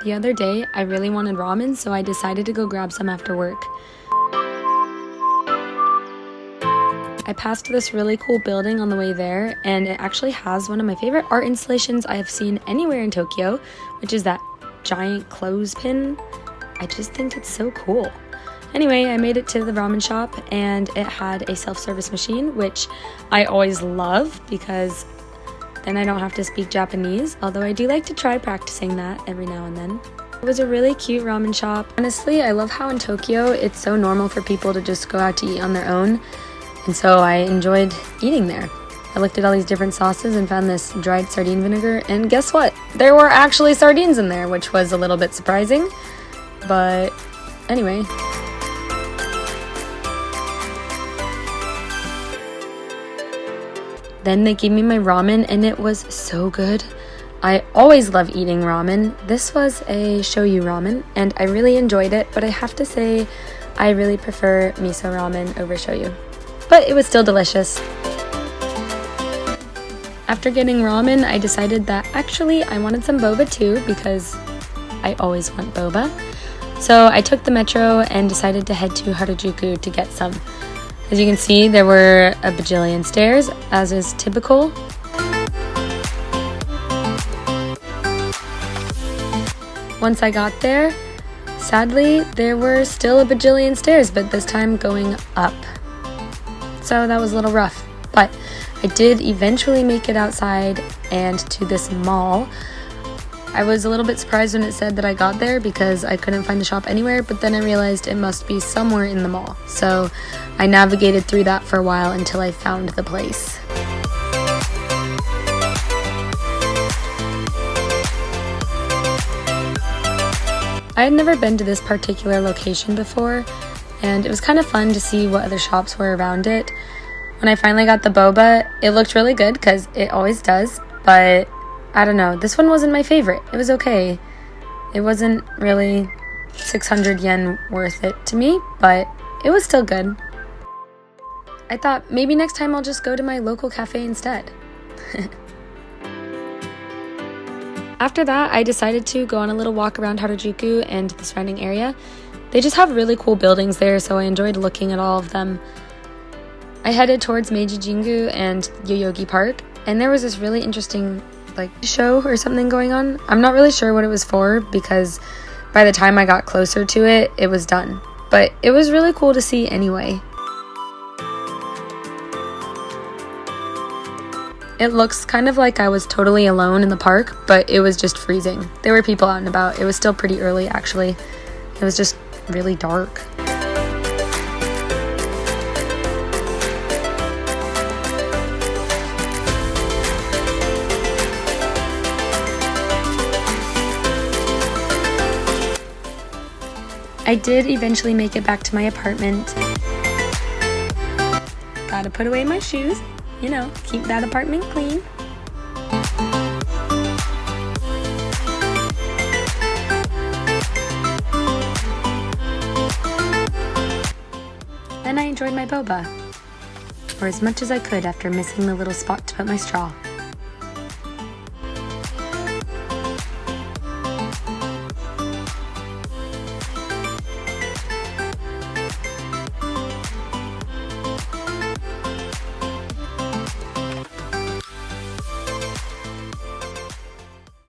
The other day, I really wanted ramen, so I decided to go grab some after work. I passed this really cool building on the way there, and it actually has one of my favorite art installations I have seen anywhere in Tokyo, which is that giant clothespin. I just think it's so cool. Anyway, I made it to the ramen shop, and it had a self-service machine, which I always love because then I don't have to speak Japanese, although I do like to try practicing that every now and then. It was a really cute ramen shop. Honestly, I love how in Tokyo it's so normal for people to just go out to eat on their own, and so I enjoyed eating there. I looked at all these different sauces and found this dried sardine vinegar, and guess what? There were actually sardines in there, which was a little bit surprising, but anyway. Then they gave me my ramen, and it was so good. I always love eating ramen. This was a shoyu ramen, and I really enjoyed it, but I have to say I really prefer miso ramen over shoyu. But it was still delicious. After getting ramen, I decided that actually I wanted some boba too, because I always want boba. So I took the metro and decided to head to Harajuku to get some. As you can see, there were a bajillion stairs, as is typical. Once I got there, sadly, there were still a bajillion stairs, but this time going up. So that was a little rough, but I did eventually make it outside and to this mall. I was a little bit surprised when it said that I got there because I couldn't find the shop anywhere, but then I realized it must be somewhere in the mall. So I navigated through that for a while until I found the place. I had never been to this particular location before, and it was kind of fun to see what other shops were around it. When I finally got the boba, it looked really good because it always does, but I don't know, this one wasn't my favorite. It was okay. It wasn't really 600 yen worth it to me, but it was still good. I thought maybe next time I'll just go to my local cafe instead. After that, I decided to go on a little walk around Harajuku and the surrounding area. They just have really cool buildings there, so I enjoyed looking at all of them. I headed towards Meiji Jingu and Yoyogi Park, and there was this really interesting show or something going on. I'm not really sure what it was for because by the time I got closer to it, it was done. But it was really cool to see anyway. It looks kind of like I was totally alone in the park, but it was just freezing. There were people out and about. It was still pretty early, actually. It was just really dark. I did eventually make it back to my apartment. Gotta put away my shoes, you know, keep that apartment clean. Then I enjoyed my boba, or as much as I could after missing the little spot to put my straw.